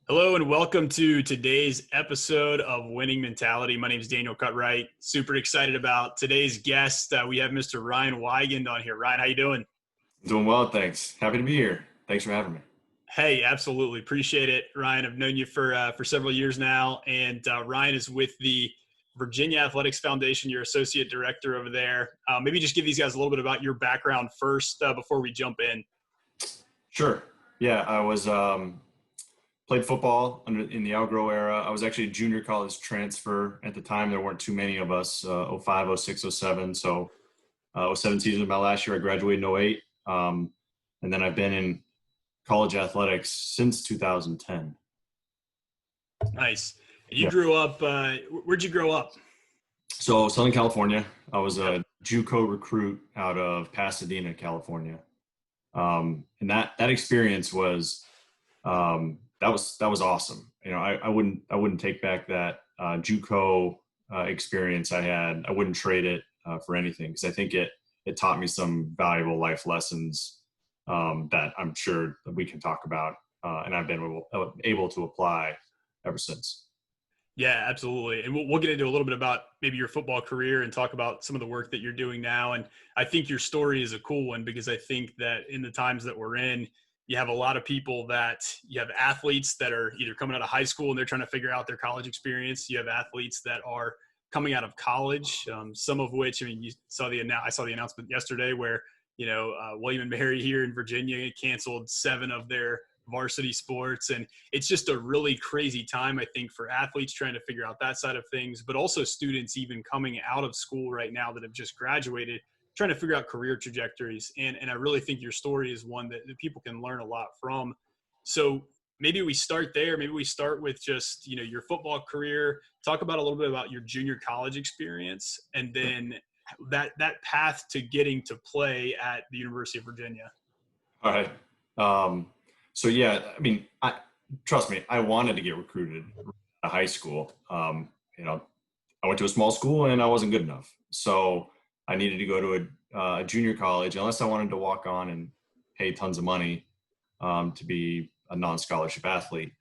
Hello and welcome to today's episode of Winning Mentality. My name is Daniel Cutright. Super excited about today's guest. We have Mr. Ryan Weigand on here. Ryan, how you doing? Doing well, thanks. Happy to be here. Thanks for having me. Hey, absolutely appreciate it, Ryan. I've known you for several years now, and Ryan is with the Virginia Athletics Foundation. You're associate director over there. Maybe just give these guys a little bit about your background first before we jump in. Sure. Yeah, I was played football in the outgrow era. I was actually a junior college transfer at the time. There weren't too many of us. 05, oh 06, oh 07. So 07 season was my last year. I graduated in 08. And then I've been in college athletics since 2010. Nice. You Yeah. grew up. Where'd you grow up? So Southern California. I was a JUCO recruit out of Pasadena, California. And that experience was that was awesome. You know, I wouldn't take back that JUCO experience I had. I wouldn't trade it for anything because I think it taught me some valuable life lessons that I'm sure that we can talk about, and I've been able to apply ever since. Yeah, absolutely. And we'll get into a little bit about maybe your football career and talk about some of the work that you're doing now. And I think your story is a cool one because I think that in the times that we're in, you have a lot of people that you have athletes that are either coming out of high school and they're trying to figure out their college experience. You have athletes that are coming out of college, some of which, I mean, I saw the announcement yesterday where, William and Mary here in Virginia canceled 7 of their varsity sports. And it's just a really crazy time, I think, for athletes trying to figure out that side of things, but also students even coming out of school right now that have just graduated, trying to figure out career trajectories. And I really think your story is one that people can learn a lot from. So maybe we start there. Maybe we start with just, your football career, talk about a little bit about your junior college experience, and then that path to getting to play at the University of Virginia. All right. So yeah, I mean, trust me, I wanted to get recruited out of high school. I went to a small school and I wasn't good enough, so I needed to go to a junior college unless I wanted to walk on and pay tons of money to be a non-scholarship athlete.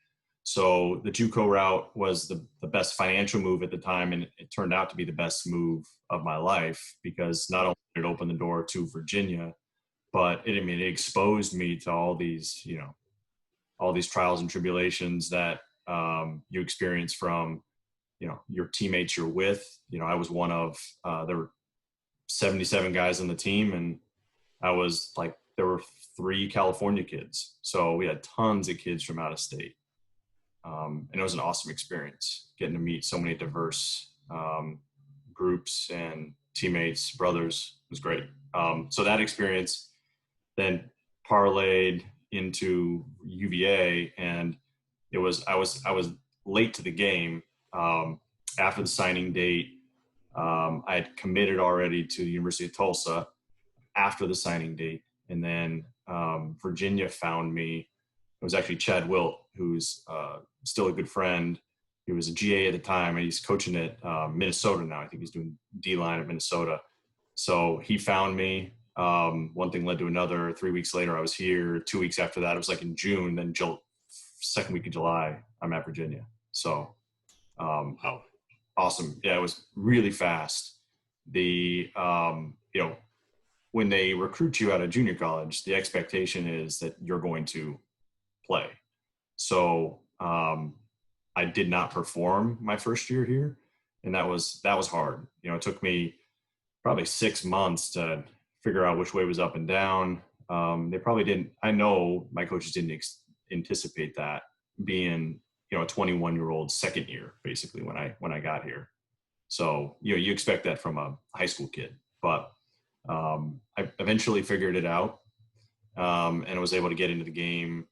So the JUCO route was the best financial move at the time, and it turned out to be the best move of my life because not only did it open the door to Virginia, but it exposed me to all these trials and tribulations that you experience from, your teammates you're with. I was one of, there were 77 guys on the team, and there were 3 California kids. So we had tons of kids from out of state. And it was an awesome experience getting to meet so many diverse groups and teammates, brothers. It was great. So that experience then parlayed into UVA, and I was late to the game. After the signing date, I had committed already to the University of Tulsa after the signing date, and then Virginia found me. It was actually Chad Wilt, who's still a good friend. He was a GA at the time, and he's coaching at Minnesota now. I think he's doing D-line at Minnesota. So he found me. One thing led to another. 3 weeks later, I was here. 2 weeks after that, it was like in June. Then second week of July, I'm at Virginia. So Wow. awesome. Yeah, it was really fast. When they recruit you out of junior college, the expectation is that you're going to play. So I did not perform my first year here, and that was hard. It took me probably 6 months to figure out which way was up and down. They probably didn't. I know my coaches didn't anticipate that being a 21-year-old second year basically when I got here. So you expect that from a high school kid, but I eventually figured it out, and I was able to get into the game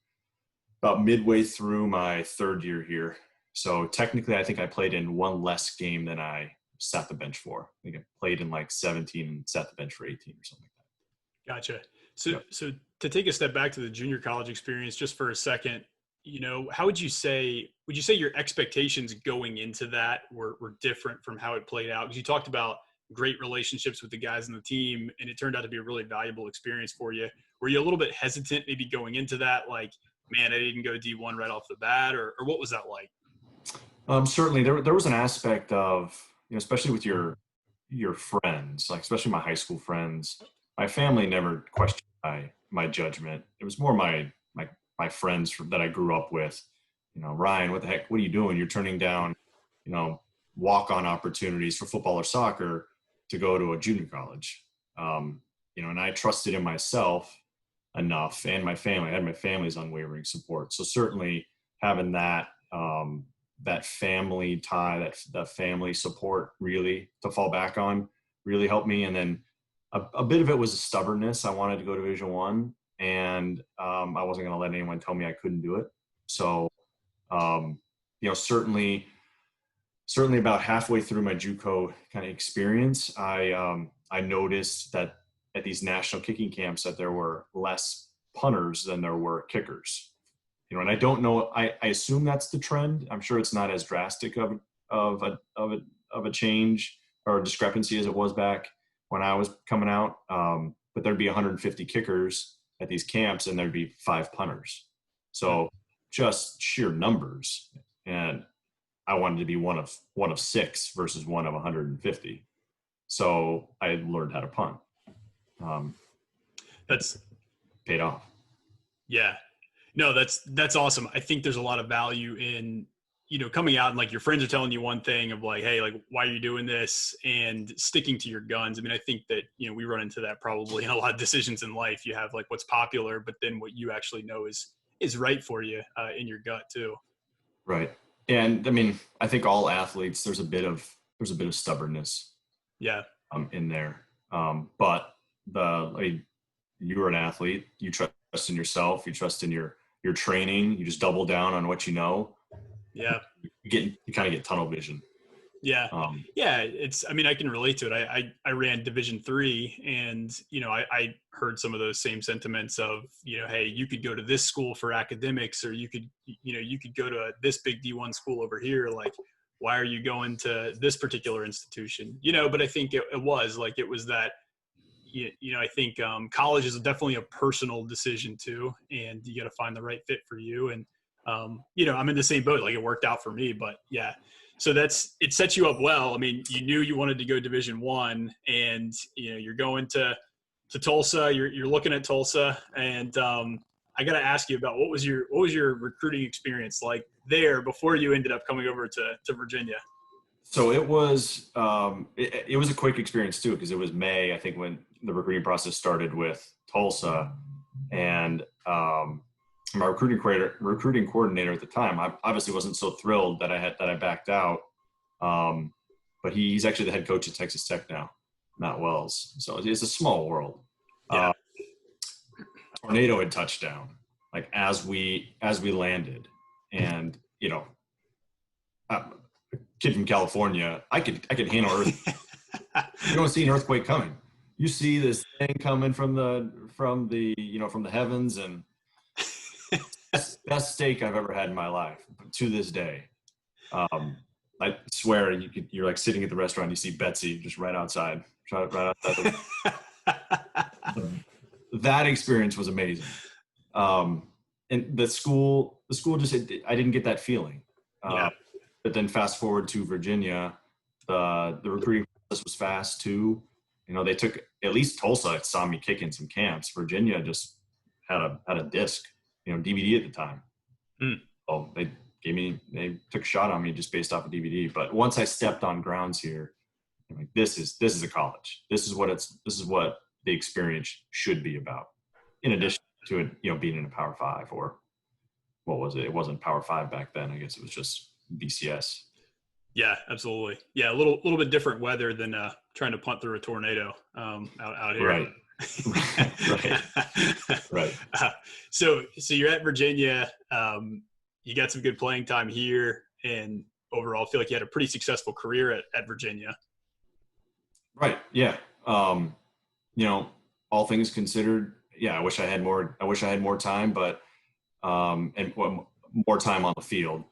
about midway through my third year here. So technically, I think I played in one less game than I sat the bench for. I think I played in like 17 and sat the bench for 18 or something like that. Gotcha. So, Yep. so to take a step back to the junior college experience just for a second, how would you say your expectations going into that were different from how it played out? Because you talked about great relationships with the guys on the team, and it turned out to be a really valuable experience for you. Were you a little bit hesitant maybe going into that? Like, man, I didn't go D1 right off the bat, or what was that like? Certainly there was an aspect of, especially with your friends, like especially my high school friends, my family never questioned my judgment. It was more my friends that I grew up with. Ryan, what the heck? What are you doing? You're turning down, you know, walk-on opportunities for football or soccer to go to a junior college. And I trusted in myself enough, and my family. I had my family's unwavering support. So certainly having that family tie, that family support really to fall back on really helped me. And then a bit of it was a stubbornness. I wanted to go to Division I, and I wasn't going to let anyone tell me I couldn't do it. So, certainly about halfway through my JUCO kind of experience, I noticed that at these national kicking camps that there were less punters than there were kickers. And I don't know. I assume that's the trend. I'm sure it's not as drastic of a change or a discrepancy as it was back when I was coming out. But there'd be 150 kickers at these camps, and there'd be 5 punters. So just sheer numbers. And I wanted to be one of 6 versus one of 150. So I learned how to punt. That's paid off. Yeah. No, that's awesome. I think there's a lot of value in, coming out and like your friends are telling you one thing of like, hey, like, why are you doing this? And sticking to your guns. I mean, I think that, we run into that probably in a lot of decisions in life. You have like what's popular, but then what you actually know is right for you in your gut too. Right. And I mean, I think all athletes, there's a bit of stubbornness. Yeah. In there. But you're an athlete, you trust in yourself, you trust in your training, you just double down on what you know. Yeah. You kind of get tunnel vision. Yeah. I can relate to it. I ran Division III, and, I heard some of those same sentiments of, hey, you could go to this school for academics, or you could go to this big D1 school over here. Like, why are you going to this particular institution? But I think it was that, I think college is definitely a personal decision too, and you got to find the right fit for you. And, I'm in the same boat. Like, it worked out for me, but yeah. So it sets you up well. I mean, you knew you wanted to go Division I, and, you're going to Tulsa, you're looking at Tulsa, and I got to ask you about what was your recruiting experience like there before you ended up coming over to Virginia? So it was it was a quick experience too, because it was May, I think, when the recruiting process started with Tulsa, and my recruiting coordinator at the time, I obviously wasn't so thrilled that I backed out, but he's actually the head coach at Texas Tech now, Matt Wells. So it's a small world. Yeah. Tornado had touched down like as we landed, and a kid from California, I could handle earth. You don't see an earthquake coming. You see this thing coming from the heavens, and best steak I've ever had in my life to this day. I swear, you're like sitting at the restaurant, you see Betsy just right outside. That experience was amazing. And the school just, I didn't get that feeling. Yeah. But then fast forward to Virginia, the recruiting process was fast too. They took, at least Tulsa saw me kick in some camps. Virginia just had a disc, DVD at the time. Oh, they took a shot on me just based off of DVD. But once I stepped on grounds here, I'm like, this is a college. This is what the experience should be about. In addition to it, being in a Power 5, or what was it? It wasn't Power 5 back then. I guess it was just BCS. Yeah, absolutely. Yeah, a little bit different weather than trying to punt through a tornado out here. Right. Right. So you're at Virginia. You got some good playing time here, and overall, feel like you had a pretty successful career at Virginia. Right. Yeah. All things considered, yeah, I wish I had more time, but and more time on the field.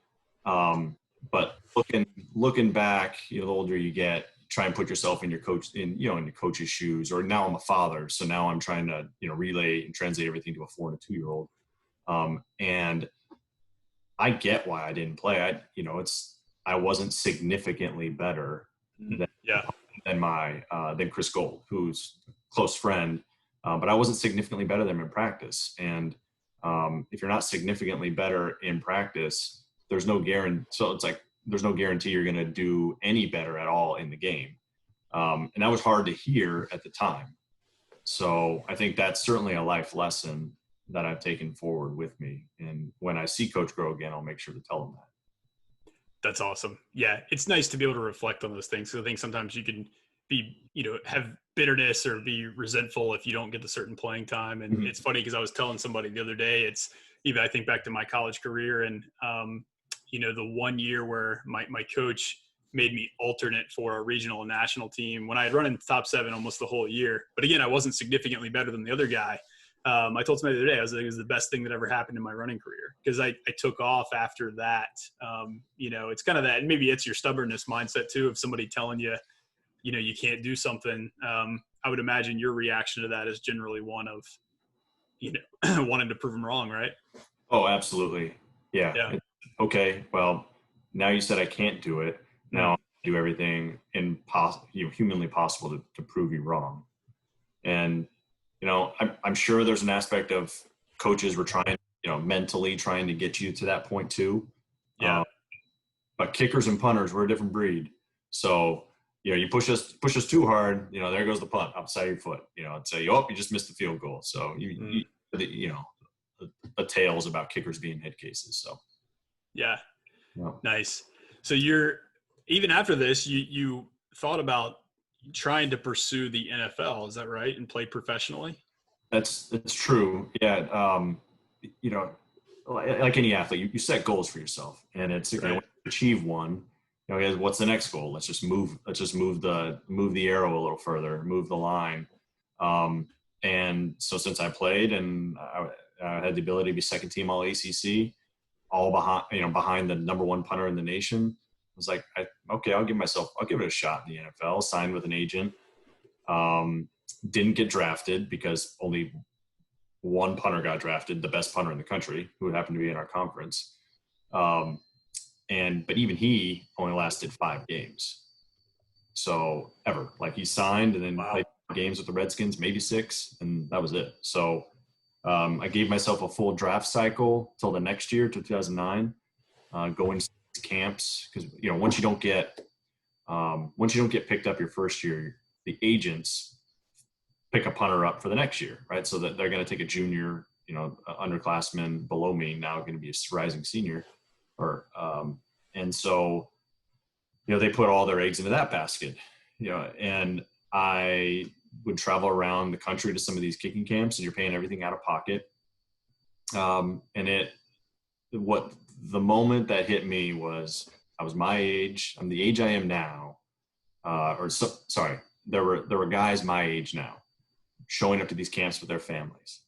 But looking back, the older you get, try and put yourself in your coach's shoes. Or now I'm a father, so now I'm trying to relay and translate everything to a 4 and a 2-year-old. And I get why I didn't play. I wasn't significantly better Mhm. than Yeah. than Chris Gold, who's a close friend, but I wasn't significantly better than him in practice. And if you're not significantly better in practice, there's no guarantee. So it's like there's no guarantee you're going to do any better at all in the game. And that was hard to hear at the time. So I think that's certainly a life lesson that I've taken forward with me. And when I see Coach Grow again, I'll make sure to tell him that. That's awesome. Yeah, it's nice to be able to reflect on those things. So I think sometimes you can be, have bitterness or be resentful if you don't get the certain playing time. And Mhm. it's funny because I was telling somebody the other day, it's even I think back to my college career and the 1 year where my coach made me alternate for a regional and national team when I had run in the top 7 almost the whole year. But again, I wasn't significantly better than the other guy. I told somebody the other day, I was like, it was the best thing that ever happened in my running career because I took off after that. It's kind of that, maybe it's your stubbornness mindset too, of somebody telling you, you can't do something. I would imagine your reaction to that is generally one of, wanting to prove them wrong, right? Oh, absolutely. Yeah. Yeah. Okay. Well, now you said I can't do it. Now Mm. I'll do everything humanly possible to prove you wrong. And, I'm sure there's an aspect of coaches were trying, mentally trying to get you to that point too. Yeah. But kickers and punters, we're a different breed. So, you push us too hard, there goes the punt outside your foot, and say, oh, you just missed the field goal. So Mm. the tales about kickers being head cases. So, Yeah. yeah. Nice. So you're, even after this, you thought about trying to pursue the NFL. Is that right? And play professionally? That's true. Yeah. You know, like any athlete, you set goals for yourself, and it's when Right. you achieve one, what's the next goal? Let's just move the arrow a little further, move the line. And so since I played and I had the ability to be second team All ACC, all behind the number one punter in the nation, I was like, okay, I'll give it a shot in the NFL. Signed with an agent. Didn't get drafted because only one punter got drafted, the best punter in the country, who happened to be in our conference. But even he only lasted 5 games. So ever, like, he signed and then Wow. played games with the Redskins, maybe 6, and that was it. So I gave myself a full draft cycle till the next year, to 2009, going to camps, because once you don't get picked up your first year, the agents pick a punter up for the next year, right? So that they're going to take a junior, underclassman below me, now going to be a rising senior, and so they put all their eggs into that basket, and I would travel around the country to some of these kicking camps, and you're paying everything out of pocket. And the moment that hit me was, I was my age. I'm the age I am now. There were guys my age now showing up to these camps with their families,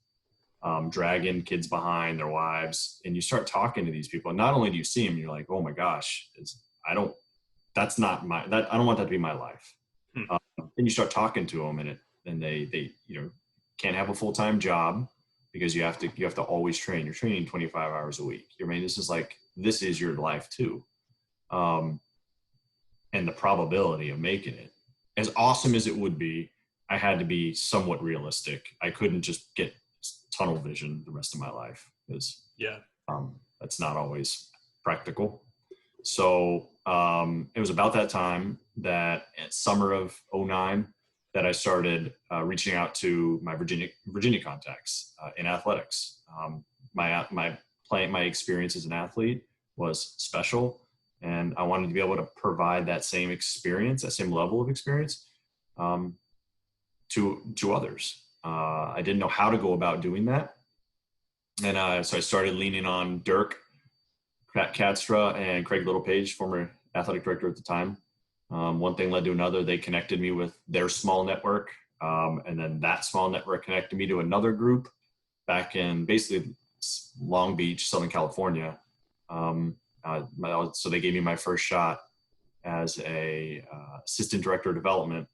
dragging kids behind their wives. And you start talking to these people. And not only do you see them, you're like, oh my gosh, I don't want that to be my life. Hmm. Then you start talking to them, and they can't have a full-time job because you have to always train. You're training 25 hours a week. This is your life too. And the probability of making it, as awesome as it would be, I had to be somewhat realistic. I couldn't just get tunnel vision the rest of my life, because that's not always practical. So it was about that time, that summer of 2009, that I started reaching out to my Virginia contacts in athletics. My experience as an athlete was special, and I wanted to be able to provide that same experience, that same level of experience, to others. I didn't know how to go about doing that, and so I started leaning on Dirk Katstra and Craig Littlepage, former athletic director at the time. One thing led to another. They connected me with their small network, and then that small network connected me to another group back in basically Long Beach, Southern California. So they gave me my first shot as a assistant director of development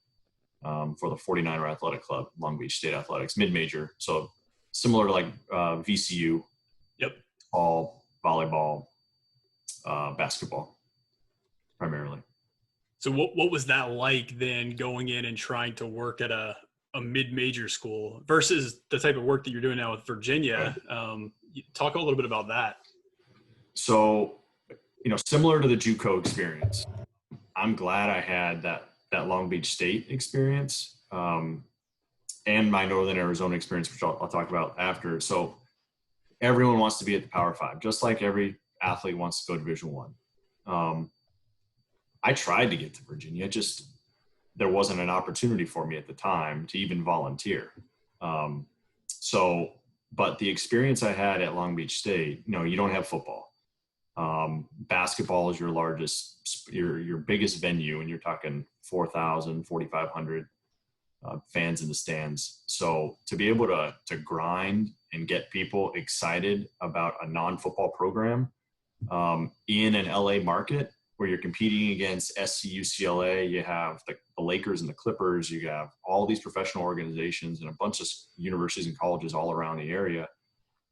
for the 49er Athletic Club, Long Beach State Athletics, mid-major. So similar to like VCU, Yep. All volleyball, basketball, primarily. So what was that like then, going in and trying to work at a mid-major school versus the type of work that you're doing now with Virginia? Talk a little bit about that. So, similar to the JUCO experience, I'm glad I had that Long Beach State experience, and my Northern Arizona experience, which I'll talk about after. So everyone wants to be at the Power Five, just like every athlete wants to go Division One. I tried to get to Virginia, just there wasn't an opportunity for me at the time to even volunteer. But the experience I had at Long Beach State, you don't have football. Basketball is your largest, your biggest venue, and you're talking 4,000, 4,500 fans in the stands. So to be able to grind and get people excited about a non-football program in an LA market where you're competing against SC, UCLA, you have the Lakers and the Clippers, you have all these professional organizations and a bunch of universities and colleges all around the area.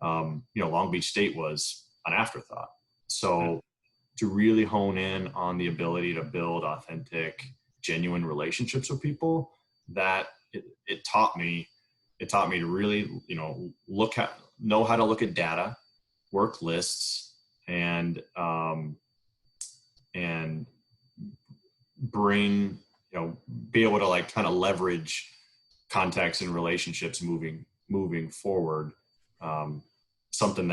Long Beach State was an afterthought. So to really hone in on the ability to build authentic, genuine relationships with people, that it taught me to really, know how to look at data, work lists, and bring, be able to kind of leverage contacts and relationships moving forward. Something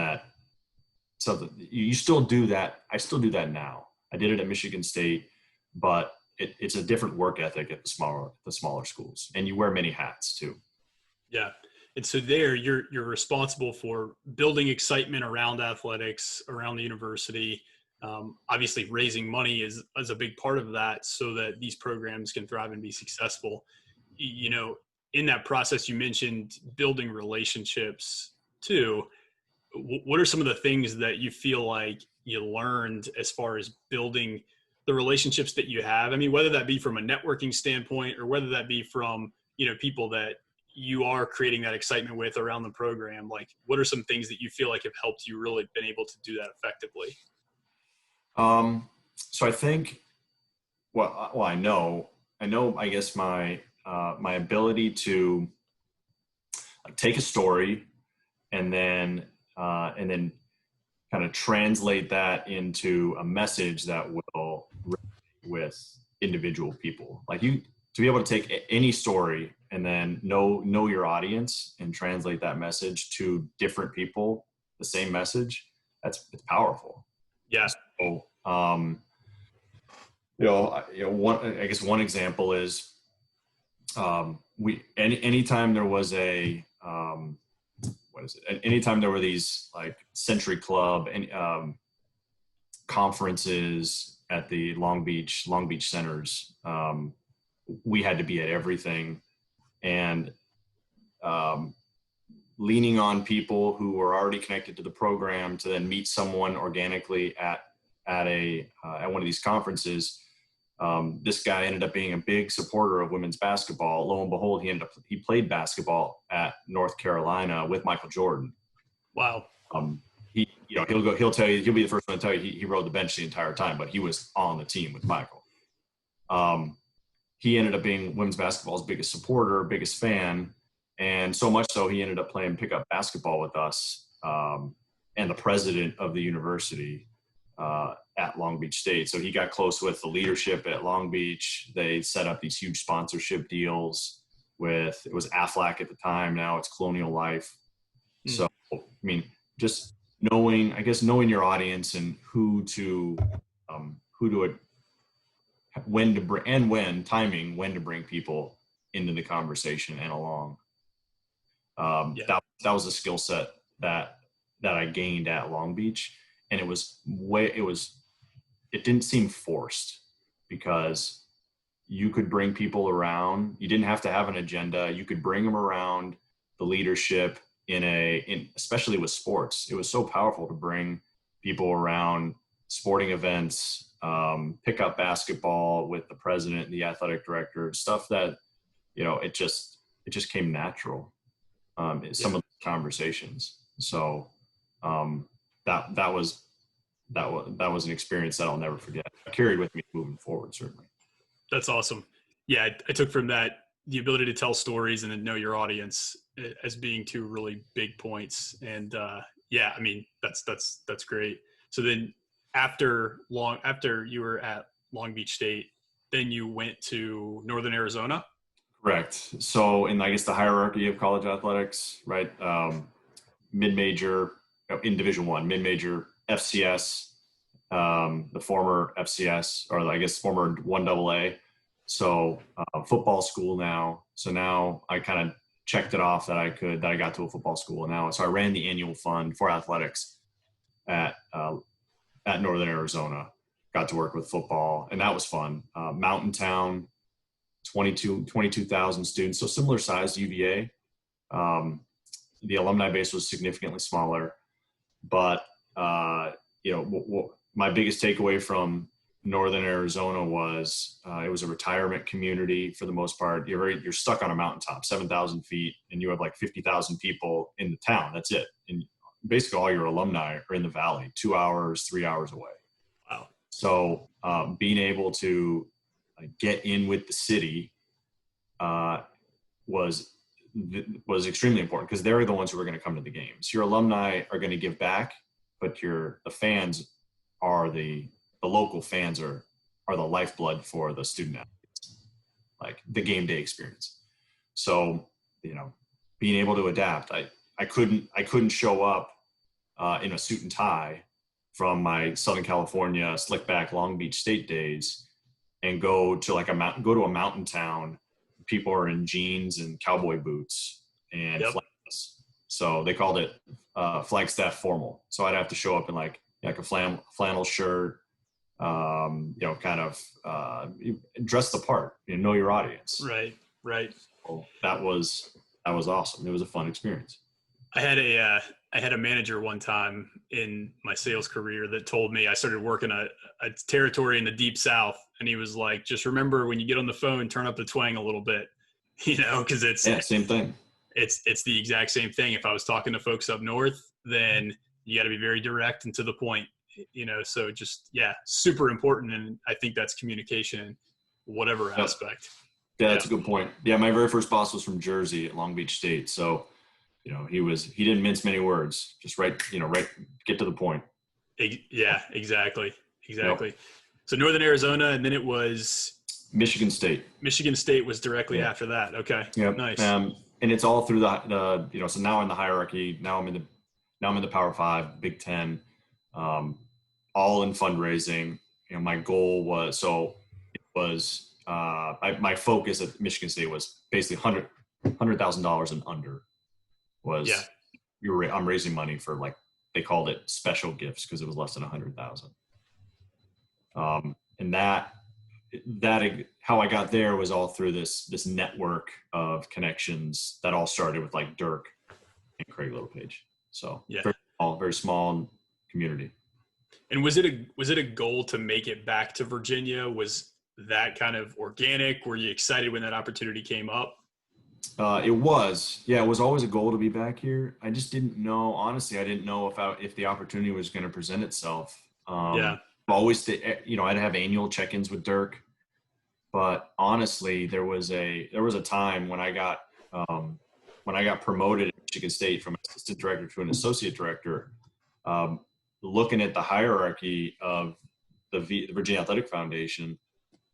you still do that. I still do that now. I did it at Michigan State, but it's a different work ethic at the smaller schools, and you wear many hats too. Yeah. And so there you're responsible for building excitement around athletics, around the university. Obviously raising money is a big part of that so that these programs can thrive and be successful. In that process, you mentioned building relationships too. What are some of the things that you feel like you learned as far as building the relationships that you have? I mean, whether that be from a networking standpoint or whether that be from, people that you are creating that excitement with around the program, what are some things that you feel like have helped you really been able to do that effectively? So I think, I know, I guess my ability to take a story and then kind of translate that into a message that will resonate with individual people. To be able to take any story and then know your audience and translate that message to different people, the same message, it's powerful. Yeah. So, one example is, anytime there was anytime there were these Century Club and conferences at the Long Beach centers, we had to be at everything, and leaning on people who were already connected to the program to then meet someone organically at one of these conferences. This guy ended up being a big supporter of women's basketball. Lo and behold, he played basketball at North Carolina with Michael Jordan. Wow. He'll tell you, he'll be the first one to tell you he rode the bench the entire time, but he was on the team with Michael. He ended up being women's basketball's biggest supporter, biggest fan. And so much so he ended up playing pickup basketball with us, and the president of the university at Long Beach State. So he got close with the leadership at Long Beach. They set up these huge sponsorship deals it was Aflac at the time. Now it's Colonial Life. So, just knowing your audience and when to bring people into the conversation and along. That was a skill set that I gained at Long Beach, and it didn't seem forced because you could bring people around. You didn't have to have an agenda. You could bring them around the leadership especially with sports. It was so powerful to bring people around sporting events, pick up basketball with the president, the athletic director, stuff that, it just came natural. Some of the conversations. So um, that was an experience that I'll never forget. I carried with me moving forward, certainly. That's awesome. Yeah, I took from that the ability to tell stories and then know your audience as being two really big points. And yeah, I mean that's great. So then after you were at Long Beach State, then you went to Northern Arizona. Correct. So in, I guess, the hierarchy of college athletics, right? Mid-major, in Division One, mid-major, FCS, the former FCS, or I guess former 1AA. So football school now. So now I kind of checked it off that I got to a football school now. So I ran the annual fund for athletics at Northern Arizona. Got to work with football, and that was fun. Mountain town, 22,000 students, so similar size to UVA. The alumni base was significantly smaller, but my biggest takeaway from Northern Arizona was it was a retirement community for the most part. You're stuck on a mountaintop, 7,000 feet, and you have like 50,000 people in the town. That's it. And basically all your alumni are in the valley, 2 hours, 3 hours away. Wow. So being able to get in with the city was extremely important, because they're the ones who are going to come to the games. Your alumni are going to give back, but the fans are the local fans are the lifeblood for the student athletes, like the game day experience. So, being able to adapt, I couldn't show up in a suit and tie from my Southern California slick back Long Beach State days and go to a mountain town. People are in jeans and cowboy boots and flannels. So they called it Flagstaff formal. So I'd have to show up in like a flannel shirt, kind of dress the part, know your audience. Right. So that was awesome. It was a fun experience. I had a manager one time in my sales career that told me I started working a territory in the deep South, and he was like, just remember when you get on the phone, turn up the twang a little bit, because same thing. It's the exact same thing. If I was talking to folks up north, then you got to be very direct and to the point, so just, super important. And I think that's communication in whatever aspect. Yeah, that's a good point. Yeah. My very first boss was from Jersey at Long Beach State. So, he didn't mince many words, just get to the point. Yeah, exactly. Yep. So Northern Arizona, and then it was Michigan State. Michigan State was directly after that. Okay. Yeah. Nice. And it's all through the so now in the hierarchy, now I'm in the Power Five, Big Ten, all in fundraising. My goal was, my focus at Michigan State was basically $100,000 and under. I'm raising money for, like, they called it special gifts because it was less than 100,000. And that how I got there was all through this network of connections that all started with like Dirk and Craig Littlepage. So very small community. And was it a goal to make it back to Virginia? Was that kind of organic? Were you excited when that opportunity came up? It was. Yeah, it was always a goal to be back here. I just didn't know, honestly, if the opportunity was going to present itself. Always, I'd have annual check-ins with Dirk, but honestly, there was a time when I got promoted at Michigan State from assistant director to an associate director, looking at the hierarchy of the Virginia Athletic Foundation,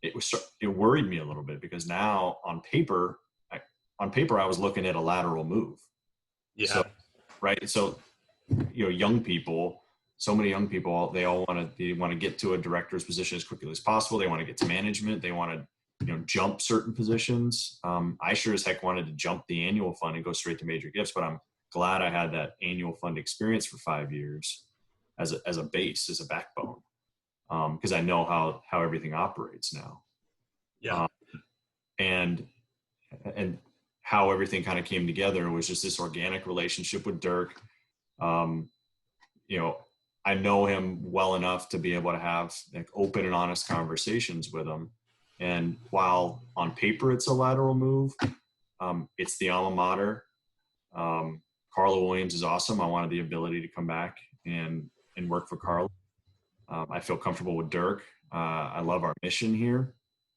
it worried me a little bit, because now on paper I was looking at a lateral move. Yeah. So, right. So, young people, so many young people, they want to get to a director's position as quickly as possible. They want to get to management. They want to, jump certain positions. I sure as heck wanted to jump the annual fund and go straight to major gifts, but I'm glad I had that annual fund experience for 5 years as a base, as a backbone. Because I know how everything operates now. Yeah. And how everything kind of came together was just this organic relationship with Dirk. I know him well enough to be able to have like open and honest conversations with him. And while on paper it's a lateral move, it's the alma mater. Carla Williams is awesome. I wanted the ability to come back and work for Carla. I feel comfortable with Dirk. I love our mission here,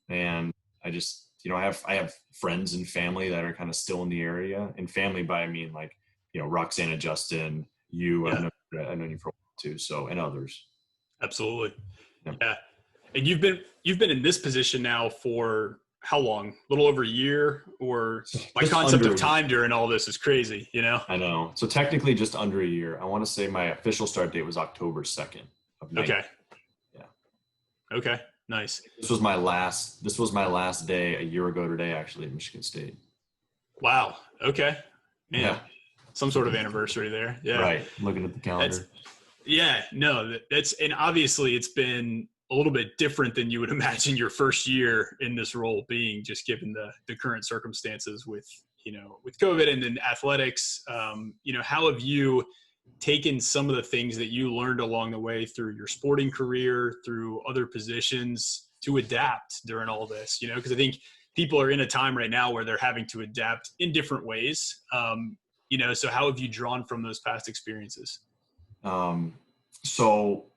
and I just, I have friends and family that are kind of still in the area, and family by I mean like, Roxana, Justin, you, Yeah, I know you for a while too, so, and others. absolutely. Yeah. Yeah. And you've been in this position now for how long? A little over a year, or my Just concept under of a year. time during all this is crazy, I know. So technically just under a year. I want to say my official start date was October 2nd of 19. Okay. Yeah. Okay. Nice. This was my last day a year ago today, actually, at Michigan State. Wow. Okay. Man, Yeah. some sort of anniversary there. Yeah. Right. Looking at the calendar. And obviously it's been a little bit different than you would imagine your first year in this role being, just given the current circumstances with COVID and then athletics. How have you taken some of the things that you learned along the way through your sporting career, through other positions, to adapt during all this? Because I think people are in a time right now where they're having to adapt in different ways. So how have you drawn from those past experiences? So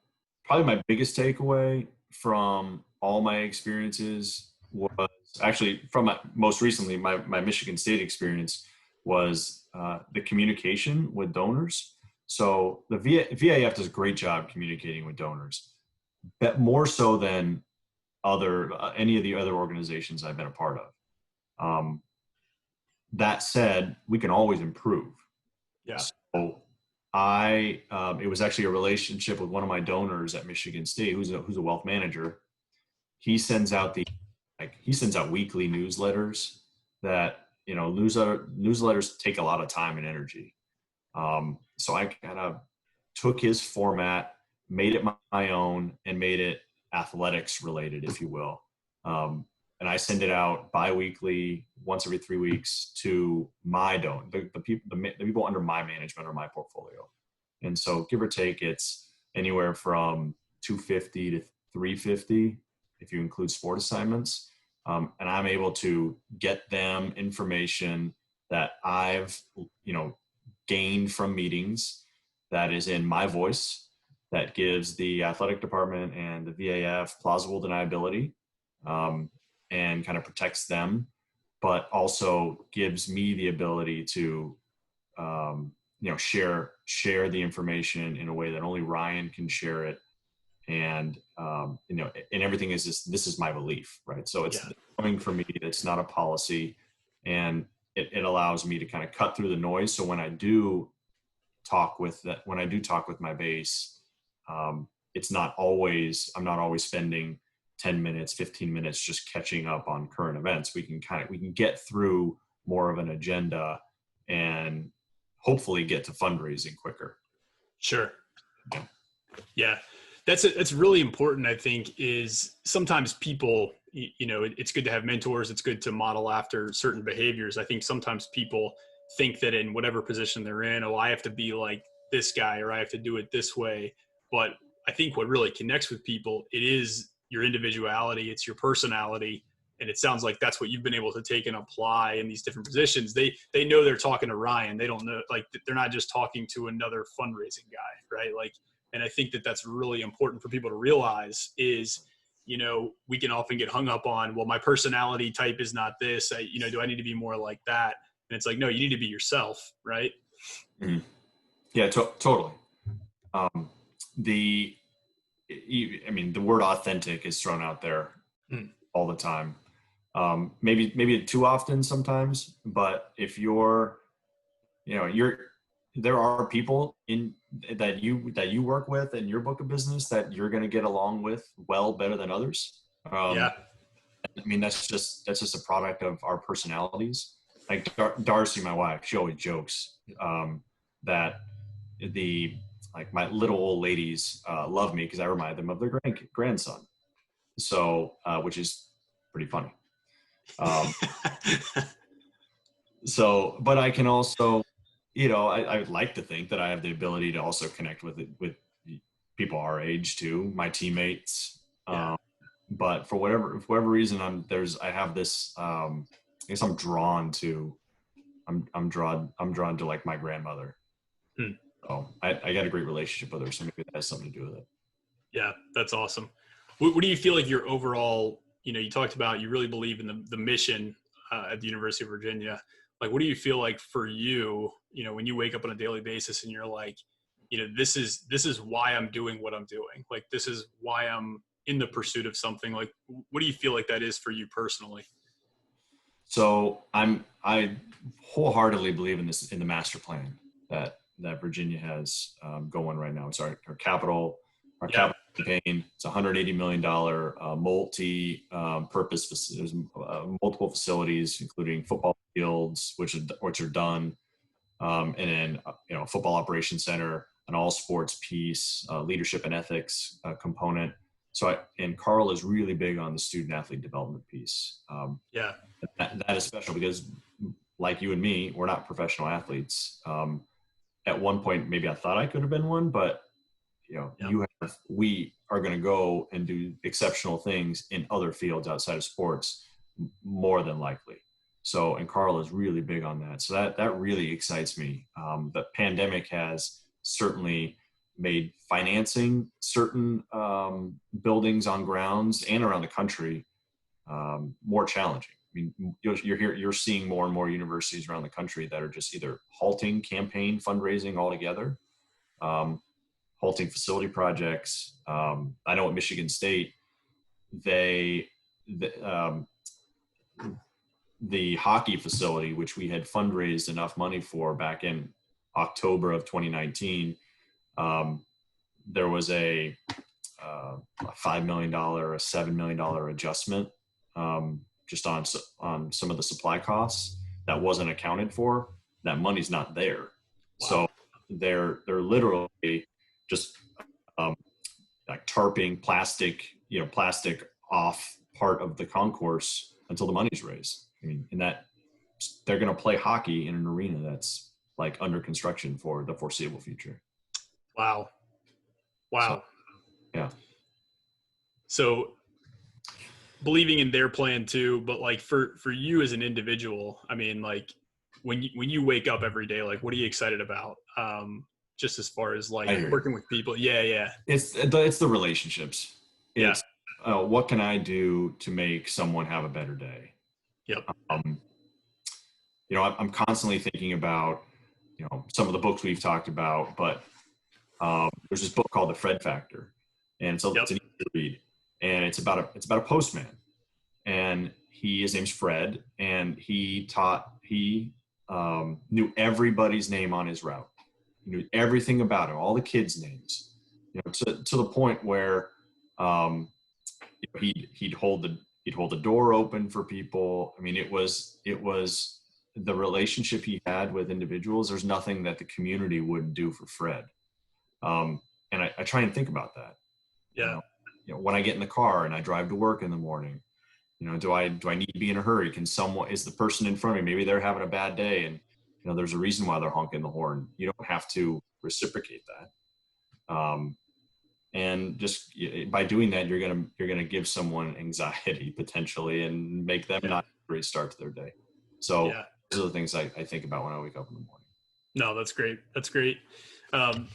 probably my biggest takeaway from all my experiences was actually from most recently, my Michigan State experience was the communication with donors. So the VAF does a great job communicating with donors, but more so than any of the other organizations I've been a part of. That said, we can always improve. Yeah. So it was actually a relationship with one of my donors at Michigan State, who's a wealth manager. He sends out weekly newsletters that, newsletters take a lot of time and energy. So I kind of took his format, made it my own, and made it athletics related, if you will. And I send it out bi-weekly, once every 3 weeks, to my the people under my management or my portfolio. And so give or take, it's anywhere from 250 to 350 if you include sport assignments. And I'm able to get them information that I've, gained from meetings, that is in my voice, that gives the athletic department and the VAF plausible deniability, and kind of protects them, but also gives me the ability to, share the information in a way that only Ryan can share it. And, and everything is this is my belief, right? So it's coming from me. It's not a policy, and it allows me to kind of cut through the noise. So when I do talk with my base, I'm not always spending 10 minutes, 15 minutes just catching up on current events. We can get through more of an agenda and hopefully get to fundraising quicker. Sure. Yeah. That's really important, I think, is sometimes people, it's good to have mentors. It's good to model after certain behaviors. I think sometimes people think that in whatever position they're in, I have to be like this guy, or I have to do it this way. But I think what really connects with people, it is your individuality, it's your personality. And it sounds like that's what you've been able to take and apply in these different positions. They know they're talking to Ryan. They don't know, like, they're not just talking to another fundraising guy, right? Like, and I think that that's really important for people to realize is, we can often get hung up on, well, my personality type is not this, do I need to be more like that? And it's like, no, you need to be yourself. Right. Mm-hmm. Yeah, totally. The word authentic is thrown out there all the time. Maybe too often sometimes, but if there are people that you work with in your book of business that you're going to get along with better than others. That's just a product of our personalities. Like Darcy, my wife, she always jokes that my little old ladies love me because I remind them of their grandson. So, which is pretty funny. But I can also, I would like to think that I have the ability to also connect with people our age too, my teammates. But for whatever reason, I have this, I guess I'm drawn to I'm drawn to like my grandmother. Hmm. So I got a great relationship with her. So maybe that has something to do with it. Yeah, that's awesome. What do you feel like your overall, you talked about you really believe in the mission at the University of Virginia. Like, what do you feel like for you, when you wake up on a daily basis and you're like, this is why I'm doing what I'm doing. Like, this is why I'm in the pursuit of something. Like, what do you feel like that is for you personally? So I wholeheartedly believe in the master plan that Virginia has going right now. It's our capital Yeah. campaign. It's $180 million multi-purpose. There's multiple facilities, including football fields, which are done, and then football operations center, an all sports piece, leadership and ethics component. And Carl is really big on the student athlete development piece. Yeah. That is special because, like you and me, we're not professional athletes. At one point, maybe I thought I could have been one, but we are going to go and do exceptional things in other fields outside of sports, more than likely. So, and Carl is really big on that. So that really excites me. The pandemic has certainly made financing certain buildings on grounds and around the country more challenging. I mean, you're seeing more and more universities around the country that are just either halting campaign fundraising altogether, halting facility projects. I know at Michigan State, the hockey facility, which we had fundraised enough money for back in October of 2019, there was a $5 million, a $7 million adjustment just on some of the supply costs that wasn't accounted for. That money's not there. Wow. So they're literally just like tarping plastic off part of the concourse until the money's raised. I mean, and that they're going to play hockey in an arena that's like under construction for the foreseeable future. Wow. So, yeah. So believing in their plan too, but like for you as an individual, I mean, like when you wake up every day, like what are you excited about? Just as far as like working with people. Yeah. It's the relationships. It's what can I do to make someone have a better day? Yep. I'm constantly thinking about, some of the books we've talked about, but there's this book called The Fred Factor, and so it's an easy read, and it's about a postman, and his name's Fred, and he knew everybody's name on his route. He knew everything about him, all the kids' names, to the point where he'd hold the door open for people. I mean, it was the relationship he had with individuals. There's nothing that the community wouldn't do for Fred. And I try and think about that. Yeah. When I get in the car and I drive to work in the morning, do I need to be in a hurry? Is the person in front of me, maybe they're having a bad day, and there's a reason why they're honking the horn. You don't have to reciprocate that. And just by doing that, you're gonna give someone anxiety potentially and make them not restart to their day. So those are the things I think about when I wake up in the morning. No, that's great. That's great.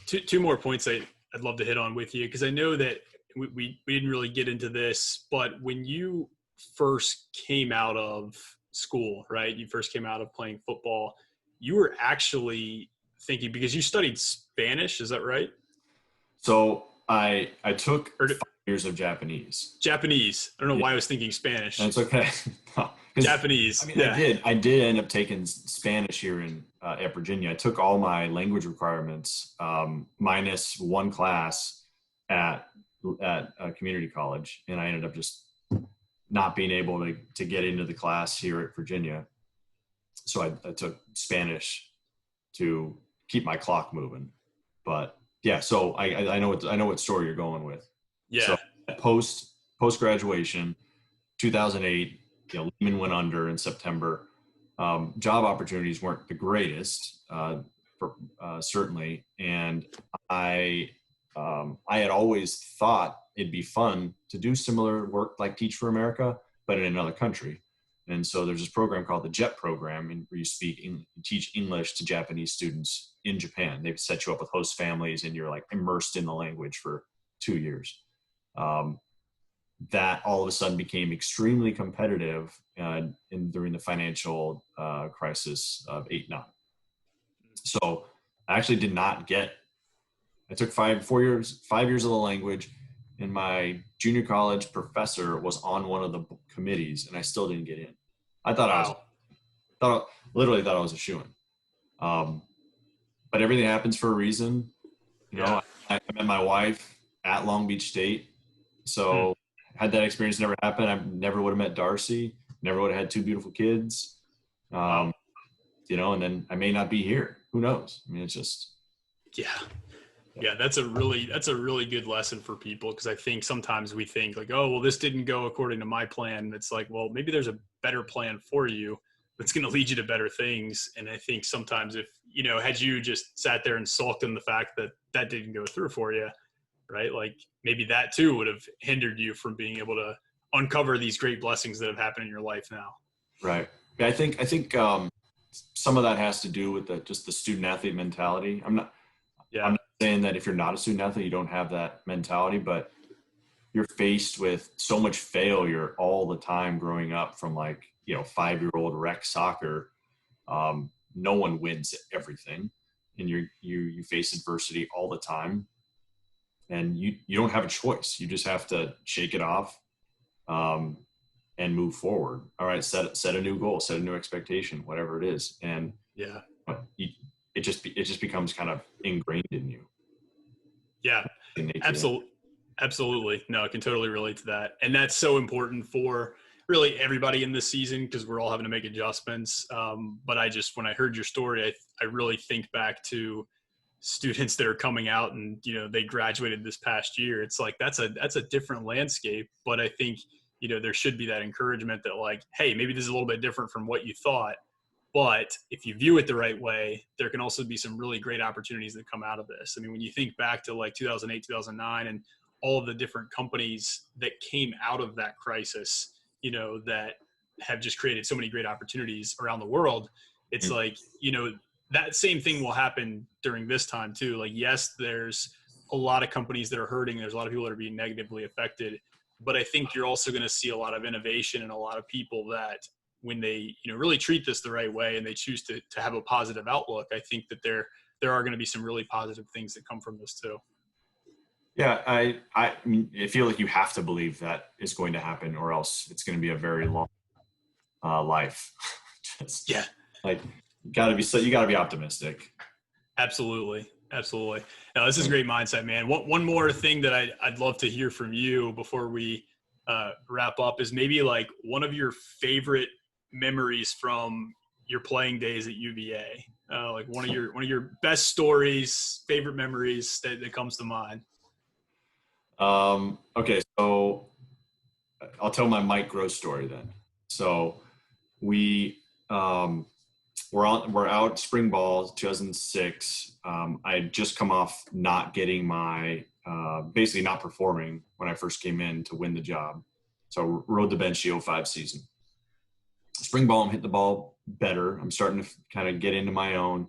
Two more points I'd love to hit on with you, because I know that we didn't really get into this, but when you first came out of school, right? You first came out of playing football, you were actually thinking, because you studied Spanish, is that right? So I took 5 years of Japanese. I don't know why I was thinking Spanish. That's okay. No, Japanese. I mean, I did end up taking Spanish here at Virginia. I took all my language requirements minus one class at a community college, and I ended up just not being able to get into the class here at Virginia. So I took Spanish to keep my clock moving. But yeah, so I know what story you're going with. Yeah. So post graduation, 2008, Lehman went under in September. Job opportunities weren't the greatest, certainly, and I had always thought it'd be fun to do similar work like Teach for America, but in another country. And so there's this program called the JET program, and where you teach English to Japanese students in Japan. They set you up with host families, and you're like immersed in the language for 2 years. That all of a sudden became extremely competitive during the financial crisis of 8-9. So I actually did not get. I took 5 years of the language, and my junior college professor was on one of the committees, and I still didn't get in. I thought literally thought I was a shoo-in. But everything happens for a reason. You know, I met my wife at Long Beach State, so had that experience never happened, I never would have met Darcy. Never would have had 2 beautiful kids. You know, and then I may not be here. Who knows? I mean, it's just. Yeah, that's a really good lesson for people, because I think sometimes we think like, oh, well, this didn't go according to my plan. And it's like, well, maybe there's a better plan for you that's going to lead you to better things. And I think sometimes if, you know, had you just sat there and sulked in the fact that that didn't go through for you, right? Like maybe that too would have hindered you from being able to uncover these great blessings that have happened in your life now. Right. Yeah, I think some of that has to do with just the student athlete mentality. I'm not saying that if you're not a student athlete, you don't have that mentality, but you're faced with so much failure all the time growing up from like, you know, 5-year-old rec soccer. No one wins everything, and you face adversity all the time, and you don't have a choice. You just have to shake it off, and move forward. All right. Set a new goal, set a new expectation, whatever it is. And it just becomes kind of ingrained in you. Yeah, absolutely. No, I can totally relate to that. And that's so important for really everybody in this season, because we're all having to make adjustments. But when I heard your story, I really think back to students that are coming out and, you know, they graduated this past year. It's like, that's a different landscape. But I think, you know, there should be that encouragement that like, hey, maybe this is a little bit different from what you thought. But if you view it the right way, there can also be some really great opportunities that come out of this. I mean, when you think back to like 2008, 2009, and all of the different companies that came out of that crisis, you know, that have just created so many great opportunities around the world, it's like, you know, that same thing will happen during this time too. Like, yes, there's a lot of companies that are hurting. There's a lot of people that are being negatively affected. But I think you're also going to see a lot of innovation and a lot of people that, when they, you know, really treat this the right way and they choose to have a positive outlook, I think that there are going to be some really positive things that come from this too. Yeah, I mean, I feel like you have to believe that is going to happen, or else it's going to be a very long life. Like you got to be optimistic. Absolutely. Now, this is great mindset, man. One more thing that I'd love to hear from you before we wrap up is maybe like one of your favorite memories from your playing days at UVA, like one of your best stories, favorite memories that comes to mind. Okay, so I'll tell my Mike Gross story then. So we're out spring ball 2006. I had just come off not getting my basically not performing when I first came in to win the job. So I rode the bench the 05 season. Spring ball, I'm hitting the ball better. I'm starting to kind of get into my own.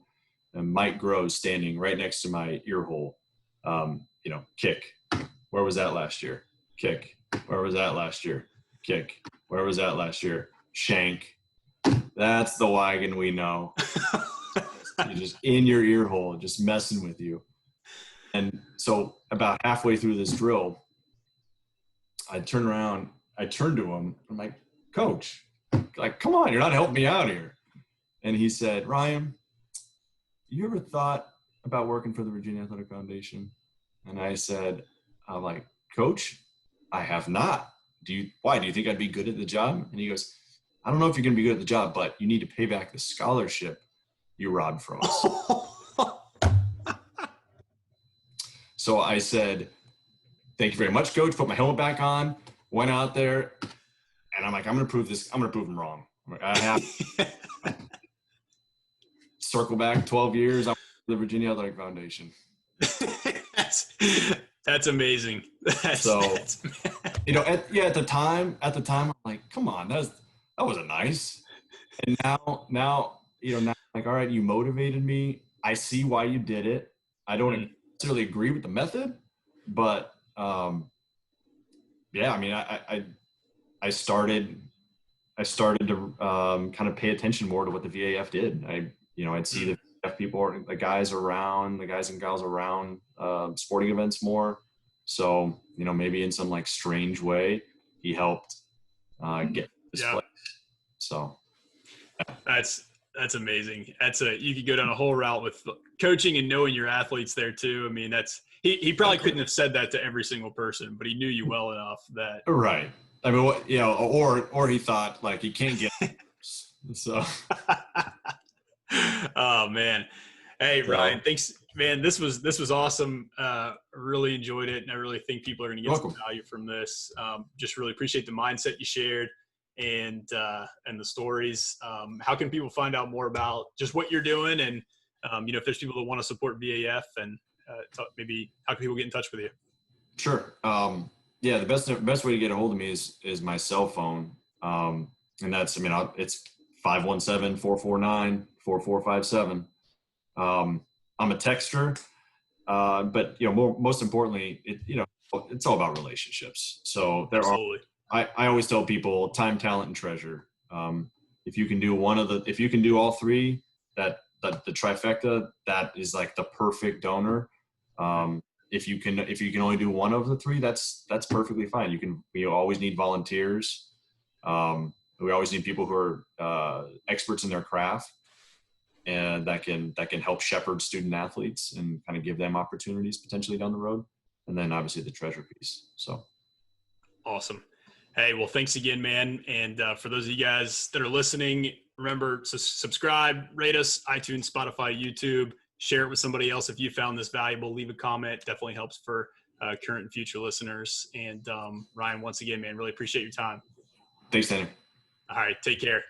And Mike Gross standing right next to my ear hole. You know, kick. Where was that last year? Kick. Where was that last year? Kick. Where was that last year? Shank. That's the Weigand we know. You're just in your ear hole, just messing with you. And so about halfway through this drill, I turn around, I turn to him. I'm like, Coach, like, come on, you're not helping me out here. And he said, Ryan, you ever thought about working for the Virginia Athletic Foundation? And I said, I'm like, Coach, I have not. Why? Do you think I'd be good at the job? And he goes, I don't know if you're going to be good at the job, but you need to pay back the scholarship you robbed from us. So I said, thank you very much, Coach. Put my helmet back on, went out there, and I'm like, I'm going to prove this. I'm going to prove him wrong. I'm like, I have circle back 12 years. I'm the Virginia Athletic Foundation. That's amazing. You know, at the time, I'm like, come on, that wasn't nice. And now, now like, all right, you motivated me. I see why you did it. I don't Mm. necessarily agree with the method, but yeah, I mean, I started to kind of pay attention more to what the VAF did. I'd see the Mm. VAF people, the guys and gals around sporting events more. So, maybe in some like strange way, he helped get this Yeah. place. So, That's amazing. You could go down a whole route with coaching and knowing your athletes there too. I mean, he probably couldn't have said that to every single person, but he knew you well enough that. right. I mean, or he thought like he can't get so. Oh man. Hey So, Ryan, thanks, man. This was awesome. Really enjoyed it, and I really think people are going to get some welcome. value from this. Just really appreciate the mindset you shared and the stories. How can people find out more about just what you're doing, and if there's people that want to support VAF, and maybe how can people get in touch with you? Sure. Yeah, the best way to get a hold of me is my cell phone. And that's, it's 517-449-4457. I'm a texter, but most importantly, it's all about relationships. So Absolutely. I always tell people time, talent, and treasure. If you can do if you can do all three, that the trifecta, that is like the perfect donor. If you can only do one of the three, that's perfectly fine. We always need volunteers. We always need people who are experts in their craft and that can help shepherd student athletes and kind of give them opportunities potentially down the road. And then obviously the treasure piece. So Awesome. Hey, well, thanks again, man. And for those of you guys that are listening, remember to subscribe, rate us, iTunes, Spotify, YouTube, share it with somebody else. If you found this valuable, leave a comment. Definitely helps for current and future listeners. And Ryan, once again, man, really appreciate your time. thanks, Danny. All right. Take care.